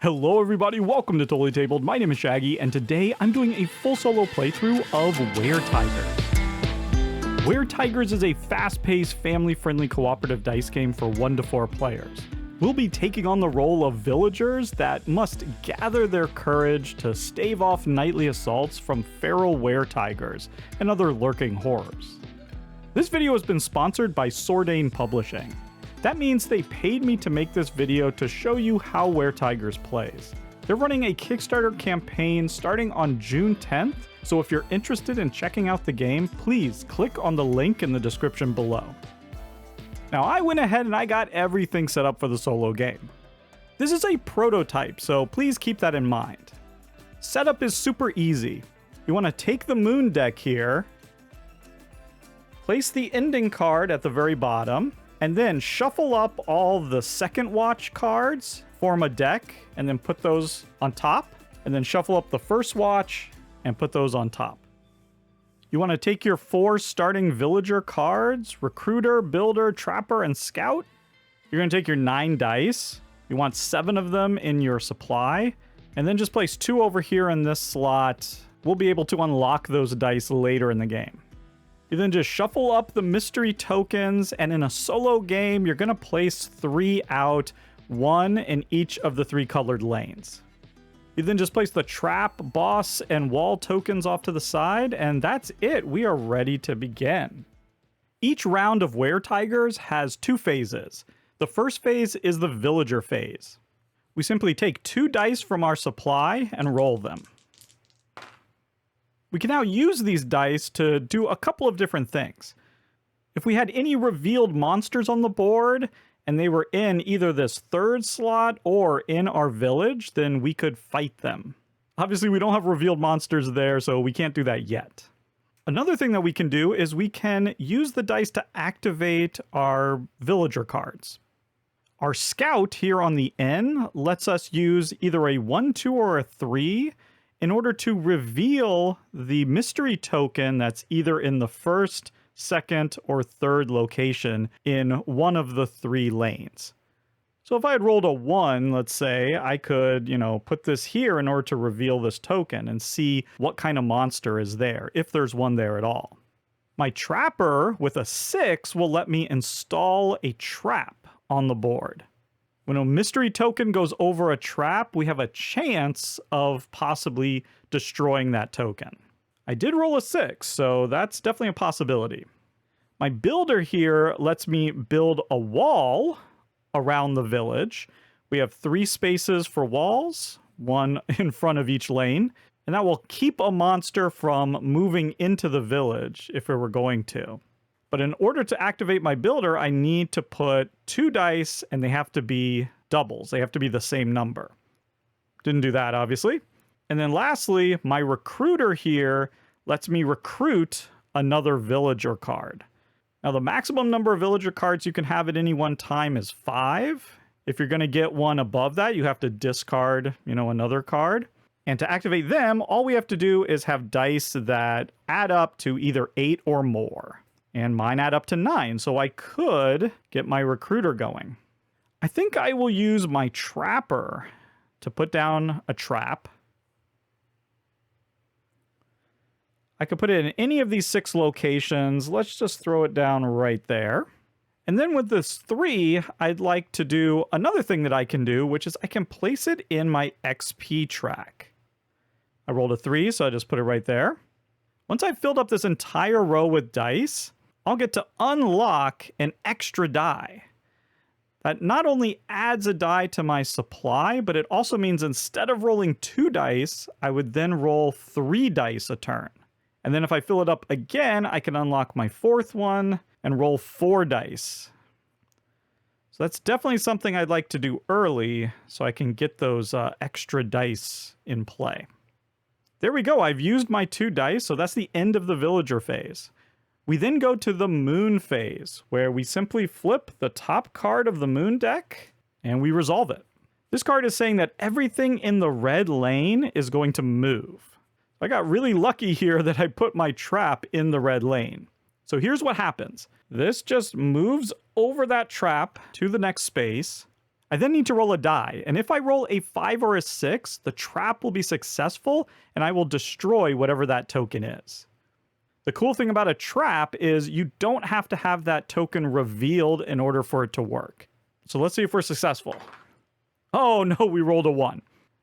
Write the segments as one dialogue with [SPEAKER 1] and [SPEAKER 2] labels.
[SPEAKER 1] Hello everybody, welcome to Totally Tabled. My name is Shaggy, and today I'm doing a full solo playthrough of Weretigers. Weretigers is a fast-paced, family-friendly cooperative dice game for 1 to 4 players. We'll be taking on the role of villagers that must gather their courage to stave off nightly assaults from feral weretigers and other lurking horrors. This video has been sponsored by Sordain Publishing. That means they paid me to make this video to show you how Weretigers plays. They're running a Kickstarter campaign starting on June 10th, so if you're interested in checking out the game, please click on the link in the description below. Now I went ahead and I got everything set up for the solo game. This is a prototype, so please keep that in mind. Setup is super easy. You want to take the moon deck here, place the ending card at the very bottom, and then shuffle up all the second watch cards, form a deck, and then put those on top, and then shuffle up the first watch and put those on top. You want to take your 4 starting villager cards, recruiter, builder, trapper, and scout. You're going to take your 9 dice. You want 7 of them in your supply, and then just place 2 over here in this slot. We'll be able to unlock those dice later in the game. You then just shuffle up the mystery tokens, and in a solo game, you're going to place 3 out, 1 in each of the 3 colored lanes. You then just place the trap, boss, and wall tokens off to the side, and that's it. We are ready to begin. Each round of Weretigers has 2 phases. The first phase is the villager phase. We simply take 2 dice from our supply and roll them. We can now use these dice to do a couple of different things. If we had any revealed monsters on the board, and they were in either this 3rd slot or in our village, then we could fight them. Obviously, we don't have revealed monsters there, so we can't do that yet. Another thing that we can do is we can use the dice to activate our villager cards. Our scout here on the N lets us use either a 1, 2, or a 3 in order to reveal the mystery token that's either in the 1st, 2nd, or 3rd location in one of the 3 lanes. So if I had rolled a 1, let's say, I could, put this here in order to reveal this token and see what kind of monster is there, if there's one there at all. My trapper with a 6 will let me install a trap on the board. When a mystery token goes over a trap, we have a chance of possibly destroying that token. I did roll a 6, so that's definitely a possibility. My builder here lets me build a wall around the village. We have 3 spaces for walls, 1 in front of each lane, and that will keep a monster from moving into the village if it were going to. But in order to activate my builder, I need to put 2 dice, and they have to be doubles. They have to be the same number. Didn't do that, obviously. And then lastly, my recruiter here lets me recruit another villager card. Now, the maximum number of villager cards you can have at any one time is 5. If you're going to get one above that, you have to discard, another card. And to activate them, all we have to do is have dice that add up to either 8 or more. And mine add up to 9, so I could get my recruiter going. I think I will use my trapper to put down a trap. I could put it in any of these 6 locations. Let's just throw it down right there. And then with this 3, I'd like to do another thing that I can do, which is I can place it in my XP track. I rolled a 3, so I just put it right there. Once I've filled up this entire row with dice, I'll get to unlock an extra die. That not only adds a die to my supply, but it also means instead of rolling 2 dice, I would then roll 3 dice a turn. And then if I fill it up again, I can unlock my 4th one and roll 4 dice. So that's definitely something I'd like to do early so I can get those extra dice in play. There we go. I've used my 2 dice, so that's the end of the villager phase. We then go to the moon phase, where we simply flip the top card of the moon deck and we resolve it. This card is saying that everything in the red lane is going to move. I got really lucky here that I put my trap in the red lane. So here's what happens. This just moves over that trap to the next space. I then need to roll a die, and if I roll a 5 or a 6, the trap will be successful, and I will destroy whatever that token is. The cool thing about a trap is you don't have to have that token revealed in order for it to work. So let's see if we're successful. Oh no, we rolled a 1.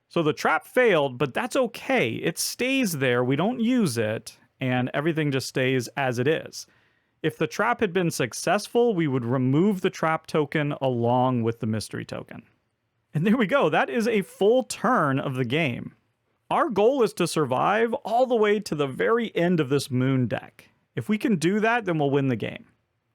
[SPEAKER 1] So the trap failed, but that's okay. It stays there, we don't use it, and everything just stays as it is. If the trap had been successful, we would remove the trap token along with the mystery token. And there we go, that is a full turn of the game. Our goal is to survive all the way to the very end of this moon deck. If we can do that, then we'll win the game.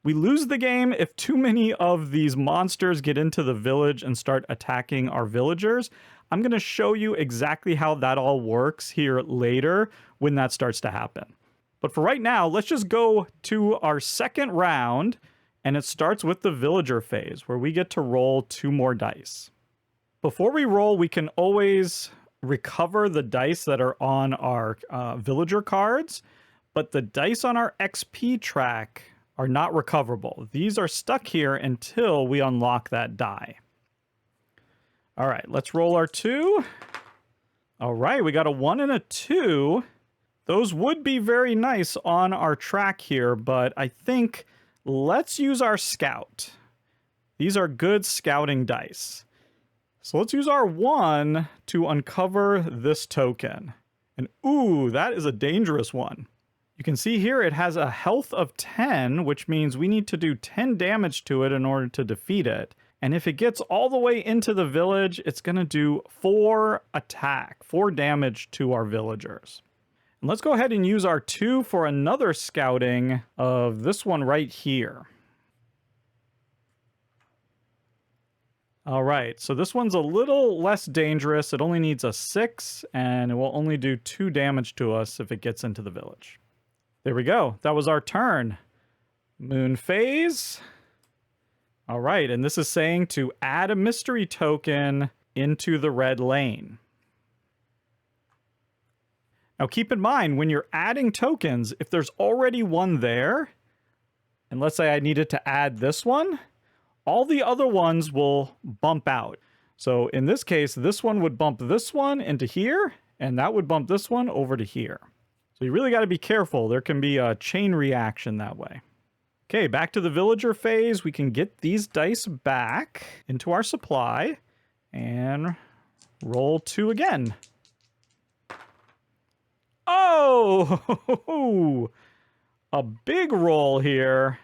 [SPEAKER 1] We lose the game if too many of these monsters get into the village and start attacking our villagers. I'm going to show you exactly how that all works here later when that starts to happen. But for right now, let's just go to our second round, and it starts with the villager phase, where we get to roll 2 more dice. Before we roll, we can always recover the dice that are on our villager cards, but the dice on our XP track are not recoverable. These are stuck here until we unlock that die. All right, let's roll our 2. All right, we got a 1 and a 2. Those would be very nice on our track here, but I think let's use our scout. These are good scouting dice. So let's use our 1 to uncover this token. And ooh, that is a dangerous one. You can see here it has a health of 10, which means we need to do 10 damage to it in order to defeat it. And if it gets all the way into the village, it's going to do 4 damage to our villagers. And let's go ahead and use our 2 for another scouting of this one right here. All right, so this one's a little less dangerous. It only needs a 6, and it will only do 2 damage to us if it gets into the village. There we go. That was our turn. Moon phase. All right, and this is saying to add a mystery token into the red lane. Now keep in mind, when you're adding tokens, if there's already one there, and let's say I needed to add this one, all the other ones will bump out. So in this case, this one would bump this one into here, and that would bump this one over to here. So you really got to be careful. There can be a chain reaction that way. Okay, back to the villager phase. We can get these dice back into our supply and roll 2 again. Oh, a big roll here.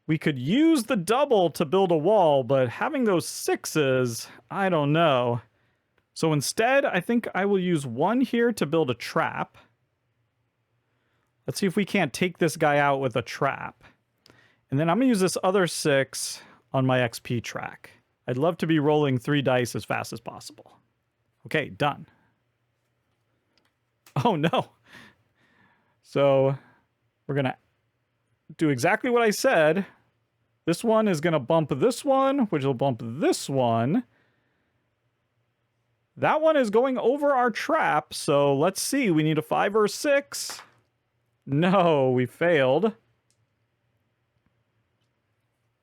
[SPEAKER 1] We could use the double to build a wall, but having those 6s, I don't know. So instead, I think I will use 1 here to build a trap. Let's see if we can't take this guy out with a trap. And then I'm going to use this other 6 on my XP track. I'd love to be rolling 3 dice as fast as possible. Okay, done. Oh no. So we're going to do exactly what I said. This one is going to bump this one, which will bump this one. That one is going over our trap, so let's see. We need a 5 or a 6. No, we failed.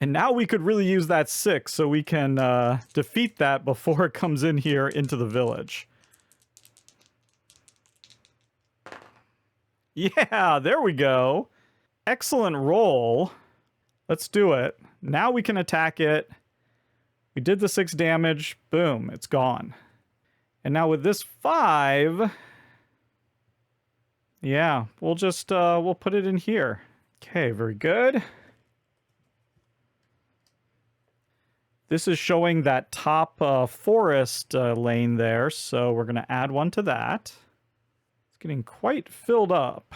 [SPEAKER 1] And now we could really use that 6 so we can defeat that before it comes in here into the village. Yeah, there we go. Excellent roll. Let's do it. Now we can attack it. We did the 6 damage. Boom, it's gone. And now with this 5, yeah, we'll just we'll put it in here. Okay, very good. This is showing that top forest lane there, so we're going to add 1 to that. It's getting quite filled up.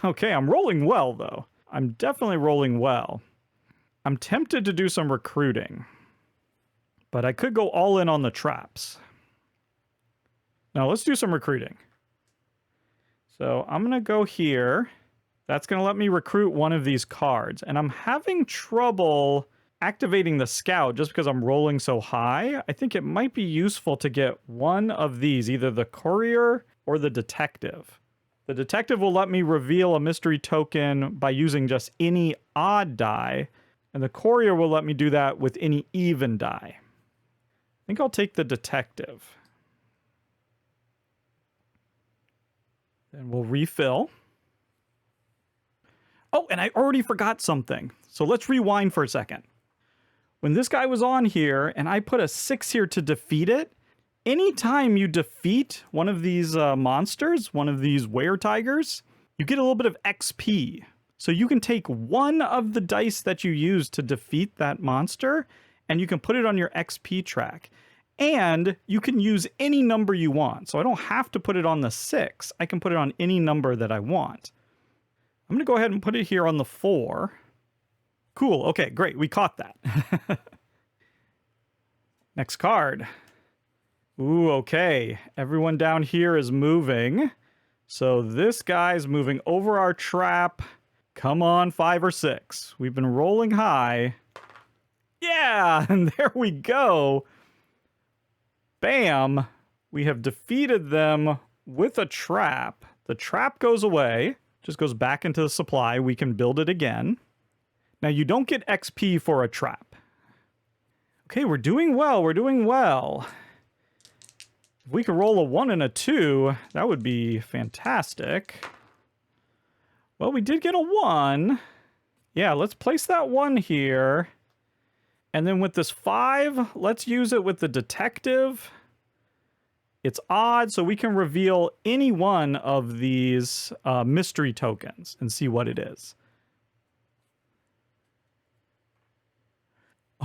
[SPEAKER 1] Okay, I'm rolling well, though. I'm definitely rolling well. I'm tempted to do some recruiting, but I could go all in on the traps. Now, let's do some recruiting. So I'm going to go here. That's going to let me recruit one of these cards, and I'm having trouble activating the scout just because I'm rolling so high. I think it might be useful to get one of these, either the courier or the detective. The detective will let me reveal a mystery token by using just any odd die, and the courier will let me do that with any even die. I think I'll take the detective. Then we'll refill. Oh, and I already forgot something. So let's rewind for a second. When this guy was on here, and I put a 6 here to defeat it, anytime you defeat one of these monsters, one of these Weretigers, you get a little bit of XP. So you can take one of the dice that you use to defeat that monster, and you can put it on your XP track. And you can use any number you want. So I don't have to put it on the 6. I can put it on any number that I want. I'm going to go ahead and put it here on the 4. Cool. Okay, great. We caught that. Next card. Ooh, okay. Everyone down here is moving. So this guy's moving over our trap. Come on, 5 or 6. We've been rolling high. Yeah, and there we go. Bam. We have defeated them with a trap. The trap goes away. Just goes back into the supply. We can build it again. Now, you don't get XP for a trap. Okay, we're doing well. We're doing well. If we could roll a 1 and a 2, that would be fantastic. Well, we did get a 1. Yeah, let's place that 1 here. And then with this 5, let's use it with the detective. It's odd, so we can reveal any one of these mystery tokens and see what it is.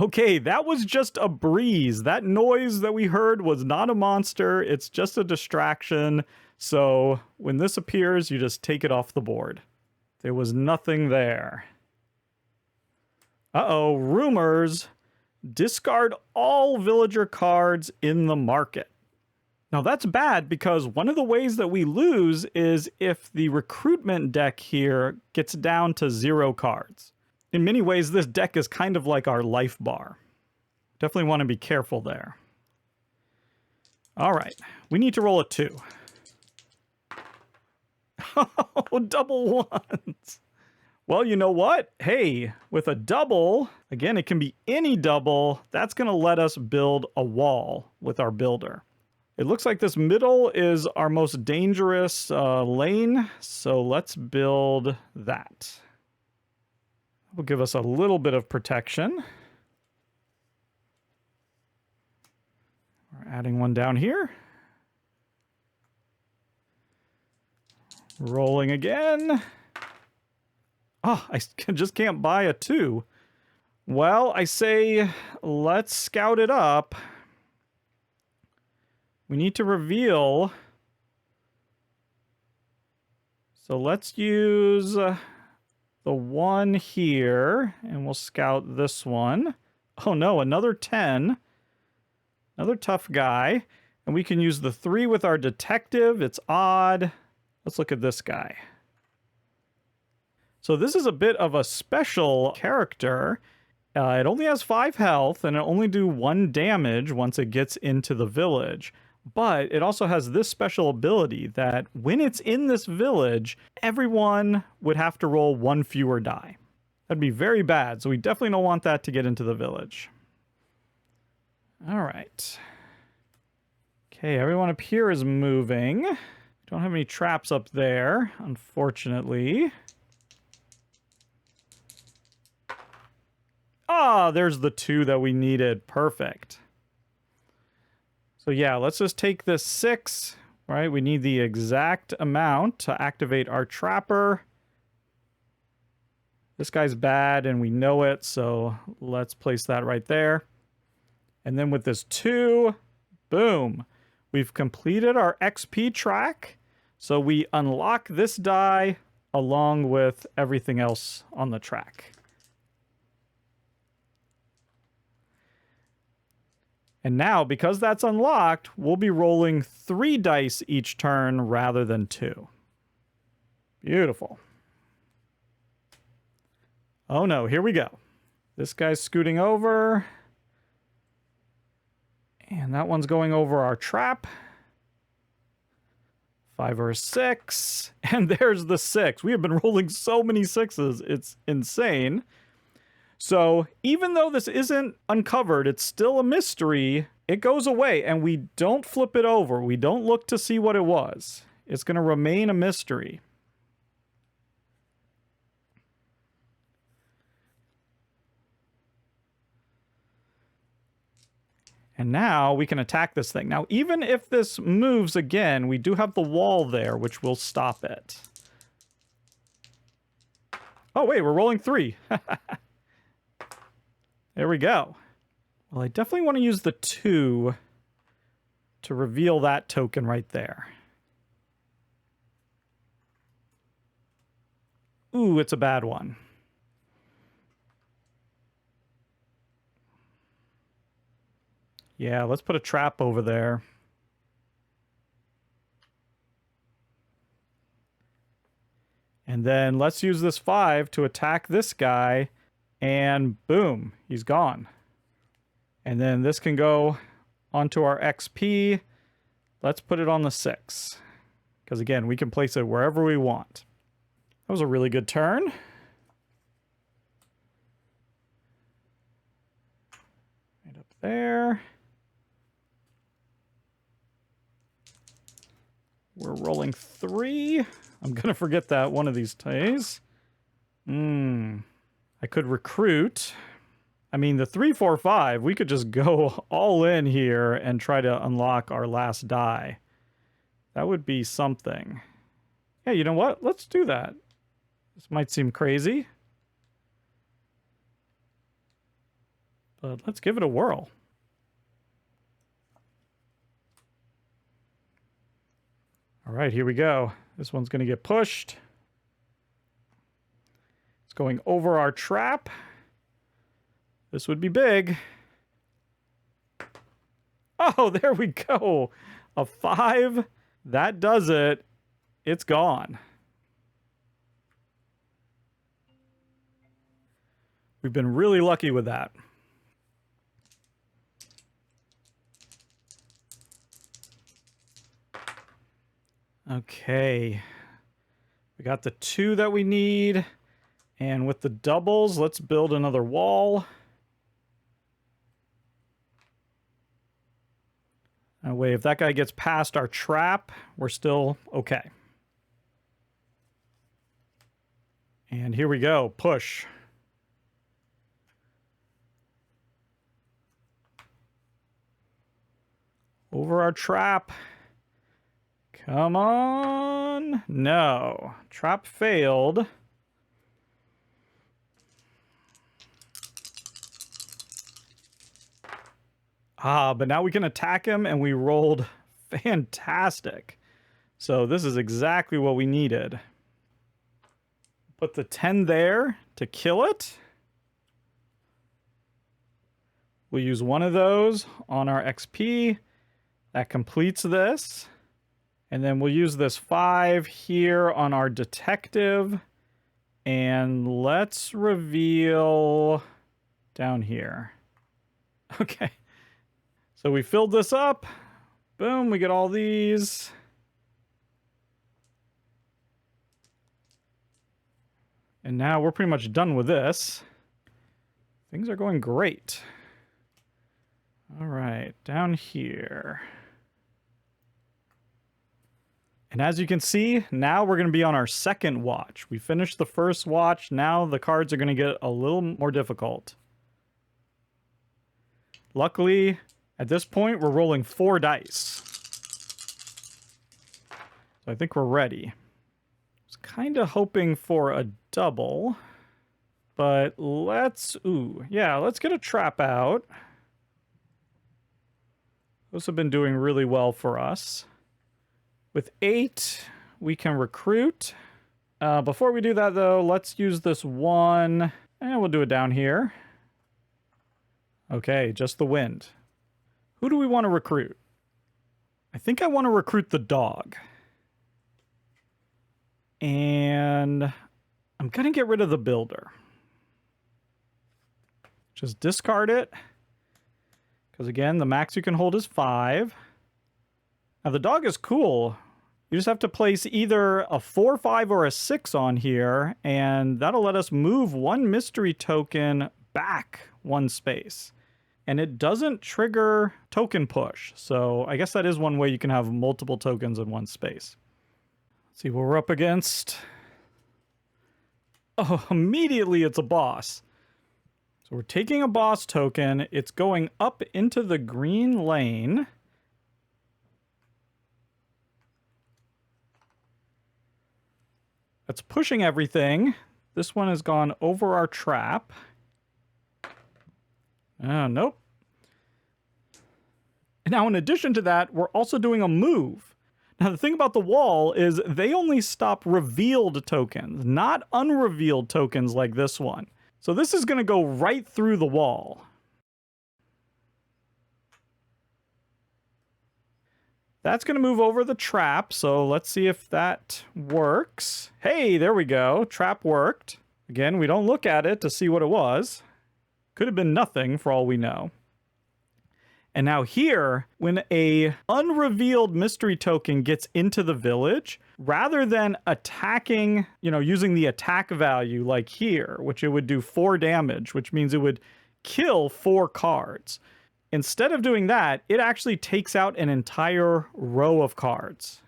[SPEAKER 1] Okay, that was just a breeze. That noise that we heard was not a monster. It's just a distraction. So when this appears, you just take it off the board. There was nothing there. Uh-oh, rumors. Discard all villager cards in the market. Now that's bad because one of the ways that we lose is if the recruitment deck here gets down to 0 cards. In many ways, this deck is kind of like our life bar. Definitely want to be careful there. All right, we need to roll a 2. Oh, double 1s. Well, you know what? Hey, with a double, again, it can be any double. That's going to let us build a wall with our builder. It looks like this middle is our most dangerous lane, so let's build that. Will give us a little bit of protection. We're adding one down here. Rolling again. Oh, I just can't buy a 2. Well, I say let's scout it up. We need to reveal. So let's use the 1 here, and we'll scout this one. Oh no, another 10. Another tough guy. And we can use the 3 with our detective. It's odd. Let's look at this guy. So this is a bit of a special character. It only has 5 health, and it only do 1 damage once it gets into the village. But it also has this special ability that when it's in this village, everyone would have to roll 1 fewer die. That'd be very bad, so we definitely don't want that to get into the village. All right. Okay, everyone up here is moving. Don't have any traps up there, unfortunately. Ah, there's the 2 that we needed. Perfect. So yeah, let's just take this 6, right? We need the exact amount to activate our trapper. This guy's bad and we know it, so let's place that right there. And then with this 2, boom, we've completed our XP track. So we unlock this die along with everything else on the track. And now, because that's unlocked, we'll be rolling 3 dice each turn rather than 2. Beautiful. Oh no, here we go. This guy's scooting over. And that one's going over our trap. 5 or a 6. And there's the 6. We have been rolling so many 6s. It's insane. So even though this isn't uncovered, it's still a mystery. It goes away and we don't flip it over. We don't look to see what it was. It's going to remain a mystery. And now we can attack this thing. Now, even if this moves again, we do have the wall there, which will stop it. Oh, wait, we're rolling 3. There we go. Well, I definitely want to use the 2 to reveal that token right there. Ooh, it's a bad one. Yeah, let's put a trap over there. And then let's use this 5 to attack this guy. And boom, he's gone. And then this can go onto our XP. Let's put it on the 6. Because again, we can place it wherever we want. That was a really good turn. Right up there. We're rolling 3. I'm going to forget that one of these days. I could recruit. I mean, the 3, 4, 5, we could just go all in here and try to unlock our last die. That would be something. Yeah, you know what? Let's do that. This might seem crazy, but let's give it a whirl. All right, here we go. This one's going to get pushed. It's going over our trap. This would be big. Oh, there we go. A 5. That does it. It's gone. We've been really lucky with that. Okay. We got the 2 that we need. And with the doubles, let's build another wall. That way, if that guy gets past our trap, we're still okay. And here we go. Push. Over our trap. Come on. No. Trap failed. But now we can attack him, and we rolled fantastic. So this is exactly what we needed. Put the 10 there to kill it. We'll use one of those on our XP. That completes this. And then we'll use this 5 here on our detective. And let's reveal down here. Okay. So we filled this up. Boom, we get all these. And now we're pretty much done with this. Things are going great. All right, down here. And as you can see, now we're going to be on our second watch. We finished the first watch. Now the cards are going to get a little more difficult. Luckily, at this point, we're rolling 4 dice. So I think we're ready. I was kind of hoping for a double. But let's... Ooh, yeah, let's get a trap out. Those have been doing really well for us. With 8, we can recruit. Before we do that, though, let's use this 1. And we'll do it down here. Okay, just the wind. Who do we want to recruit? I think I want to recruit the dog. And I'm going to get rid of the builder. Just discard it. Because again, the max you can hold is 5. Now the dog is cool. You just have to place either a 4, 5, or a 6 on here, and that'll let us move one mystery token back one space. And it doesn't trigger token push, so I guess that is one way you can have multiple tokens in one space. Let's see what we're up against. Oh, immediately it's a boss. So we're taking a boss token. It's going up into the green lane. That's pushing everything. This one has gone over our trap. Nope. Now, in addition to that, we're also doing a move. Now, the thing about the wall is they only stop revealed tokens, not unrevealed tokens like this one. So this is going to go right through the wall. That's going to move over the trap, so let's see if that works. Hey, there we go. Trap worked. Again, we don't look at it to see what it was. Could have been nothing for all we know. And now here, when a unrevealed mystery token gets into the village, rather than attacking, using the attack value like here, which it would do 4 damage, which means it would kill 4 cards. Instead of doing that, it actually takes out an entire row of cards.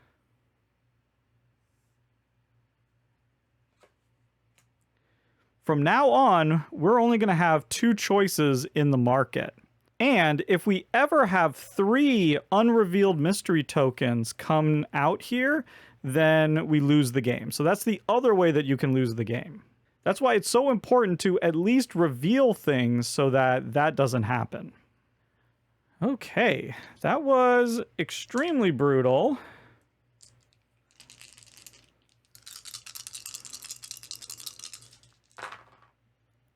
[SPEAKER 1] From now on, we're only going to have 2 choices in the market. And if we ever have 3 unrevealed mystery tokens come out here, then we lose the game. So that's the other way that you can lose the game. That's why it's so important to at least reveal things so that that doesn't happen. Okay, that was extremely brutal.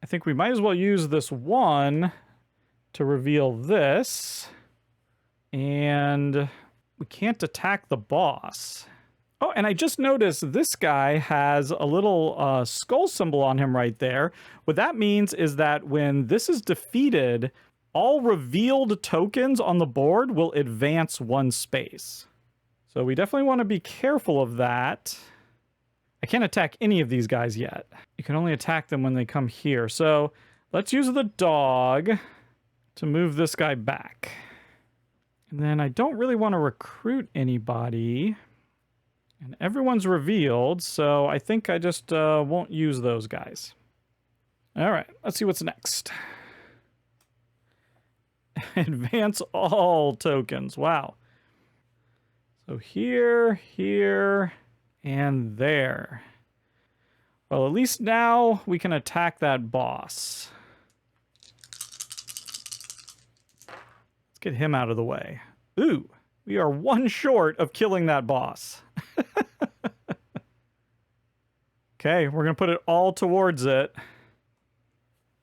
[SPEAKER 1] I think we might as well use this one to reveal this. And we can't attack the boss. Oh, and I just noticed this guy has a little skull symbol on him right there. What that means is that when this is defeated, all revealed tokens on the board will advance 1 space. So we definitely want to be careful of that. I can't attack any of these guys yet. You can only attack them when they come here. So let's use the dog to move this guy back. And then I don't really want to recruit anybody. And everyone's revealed, so I think I just won't use those guys. All right, let's see what's next. Advance all tokens. Wow. So here, here, and there. Well, at least now we can attack that boss. Let's get him out of the way. Ooh, we are 1 short of killing that boss. Okay, we're going to put it all towards it.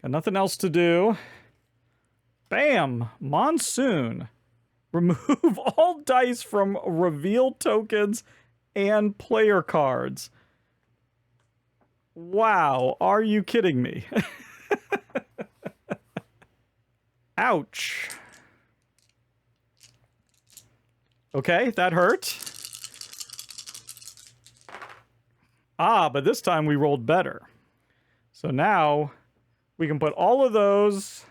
[SPEAKER 1] Got nothing else to do. Bam! Monsoon. Remove all dice from revealed tokens and player cards. Wow, are you kidding me? Ouch. Okay, that hurt. Ah, but this time we rolled better. So now we can put all of those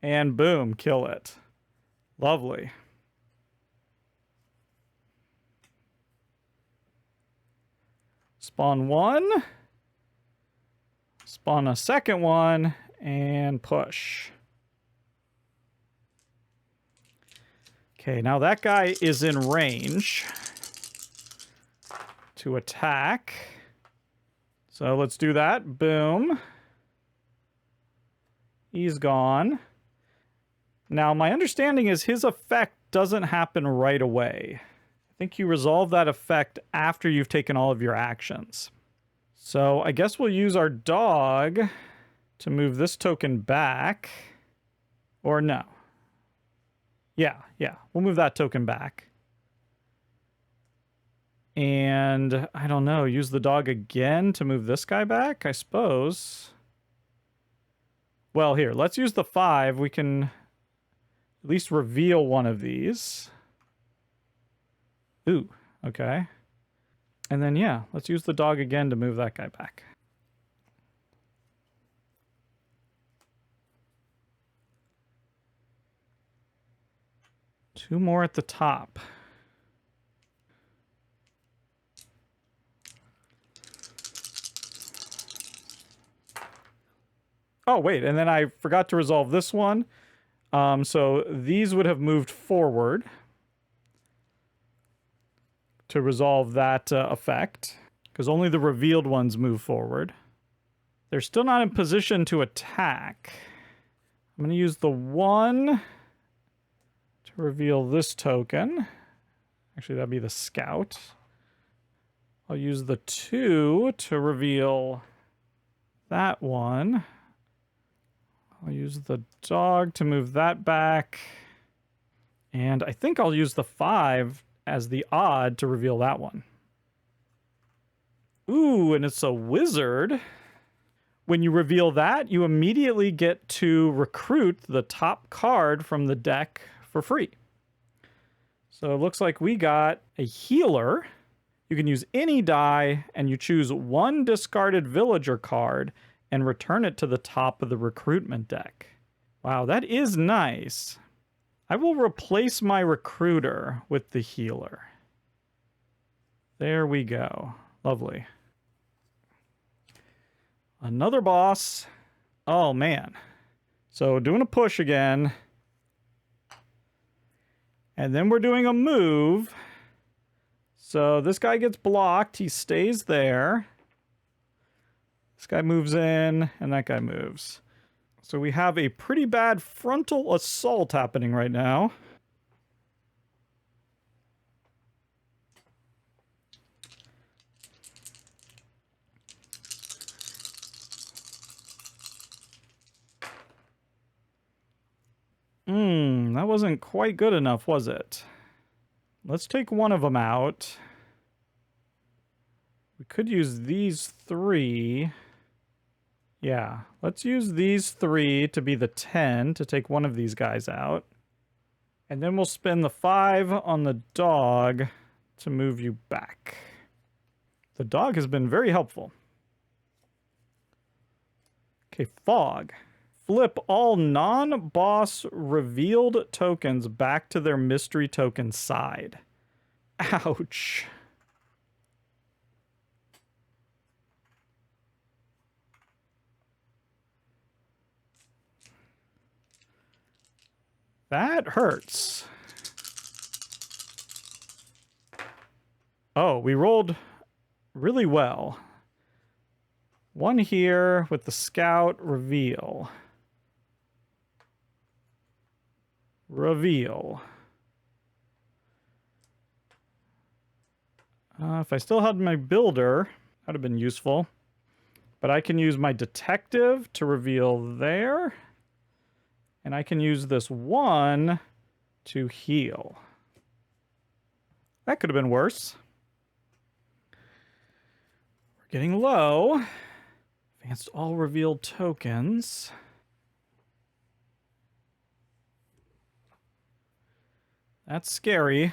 [SPEAKER 1] and boom, kill it. Lovely. Spawn 1. Spawn a second one and push. Okay, now that guy is in range to attack. So let's do that. Boom. He's gone. Now, my understanding is his effect doesn't happen right away. I think you resolve that effect after you've taken all of your actions. So I guess we'll use our dog to move this token back. Or no. Yeah, we'll move that token back. And, I don't know, use the dog again to move this guy back, I suppose. Well, here, let's use the 5. We can at least reveal one of these. Ooh, Okay. And then, yeah, let's use the dog again to move that guy back. Two more at the top. Oh, wait, and then I forgot to resolve this one. So these would have moved forward to resolve that effect, because only the revealed ones move forward. They're still not in position to attack. I'm going to use the 1 to reveal this token. Actually, that'd be the scout. I'll use the 2 to reveal that one. I'll use the dog to move that back. And I think I'll use the 5 as the odd to reveal that one. Ooh, and it's a wizard. When you reveal that, you immediately get to recruit the top card from the deck for free. So it looks like we got a healer. You can use any die, and you choose 1 discarded villager card and return it to the top of the recruitment deck. Wow, that is nice. I will replace my recruiter with the healer. There we go. Lovely. Another boss. Oh, man. So doing a push again. And then we're doing a move. So this guy gets blocked. He stays there. This guy moves in, and that guy moves. So we have a pretty bad frontal assault happening right now. That wasn't quite good enough, was it? Let's take one of them out. We could use these 3. Yeah, let's use these 3 to be the 10 to take one of these guys out. And then we'll spend the 5 on the dog to move you back. The dog has been very helpful. Okay, fog. Flip all non-boss revealed tokens back to their mystery token side. Ouch. That hurts. Oh, we rolled really well. 1 here with the scout reveal. Reveal. If I still had my builder, that would have been useful. But I can use my detective to reveal there. And I can use this 1 to heal. That could have been worse. We're getting low. Advanced all revealed tokens. That's scary.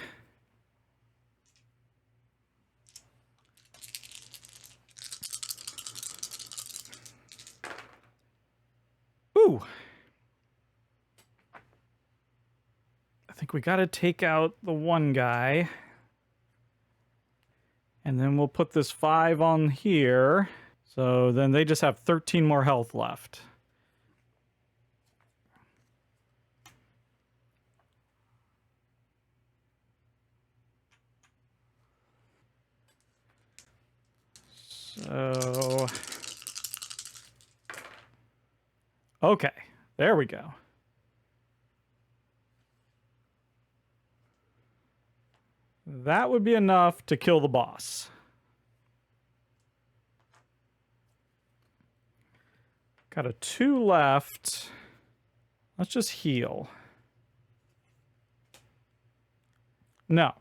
[SPEAKER 1] Ooh. I think we gotta take out the 1 guy. And then we'll put this 5 on here. So then they just have 13 more health left. So... okay, there we go. That would be enough to kill the boss. Got a 2 left. Let's just heal. No.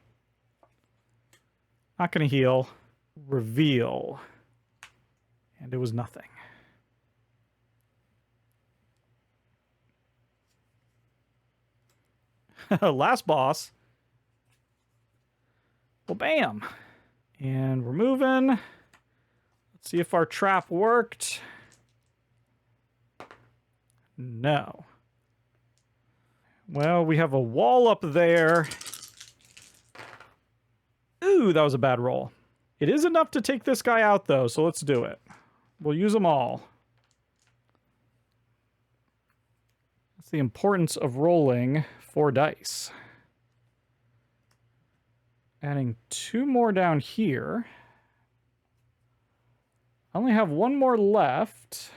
[SPEAKER 1] Not gonna heal. Reveal. And it was nothing. Last boss. Well, bam. And we're moving. Let's see if our trap worked. No. Well, we have a wall up there. Ooh, that was a bad roll. It is enough to take this guy out, though, so let's do it. We'll use them all. That's the importance of rolling 4 dice. Adding 2 more down here. I only have 1 more left.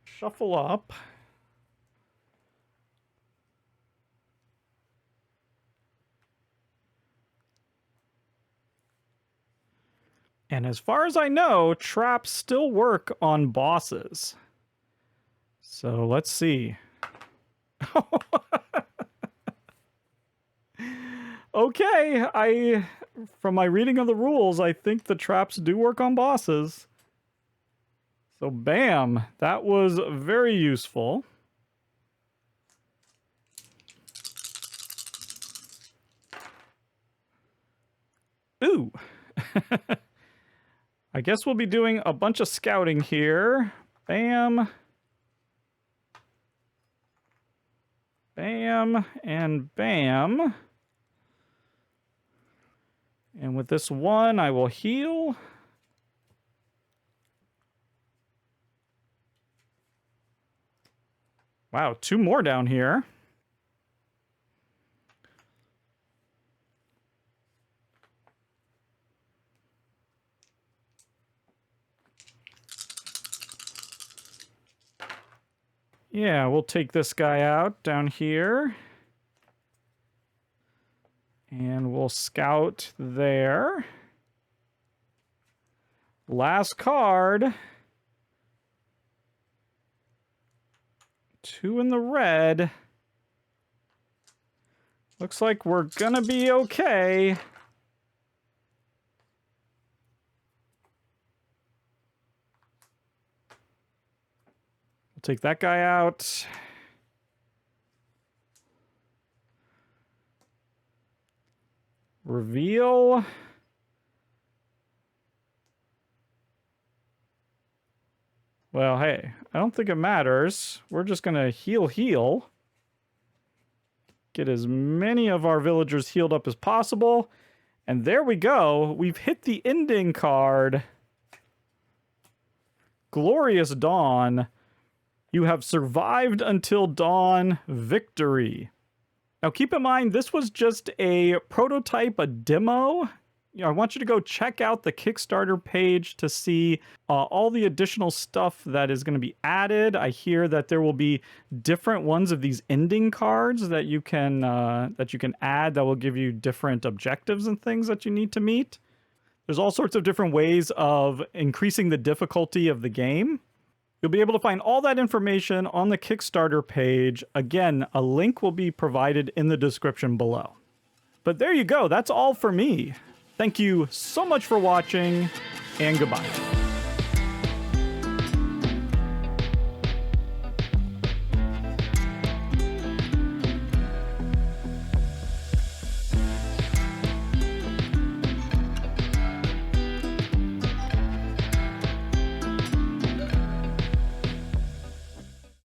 [SPEAKER 1] Shuffle up. And as far as I know, traps still work on bosses. So let's see. Okay, from my reading of the rules, I think the traps do work on bosses. So bam, that was very useful. Ooh. I guess we'll be doing a bunch of scouting here. Bam. Bam and bam. And with this one, I will heal. Wow, 2 more down here. Yeah, we'll take this guy out down here. And we'll scout there. Last card. 2 in the red. Looks like we're gonna be okay. We'll take that guy out. Reveal. Well, hey, I don't think it matters. We're just gonna heal. Get as many of our villagers healed up as possible. And there we go. We've hit the ending card. Glorious Dawn. You have survived until dawn. Victory. Now keep in mind, this was just a prototype, a demo. I want you to go check out the Kickstarter page to see all the additional stuff that is going to be added. I hear that there will be different ones of these ending cards that you can add that will give you different objectives and things that you need to meet. There's all sorts of different ways of increasing the difficulty of the game. You'll be able to find all that information on the Kickstarter page. Again, a link will be provided in the description below. But there you go. That's all for me. Thank you so much for watching, and goodbye.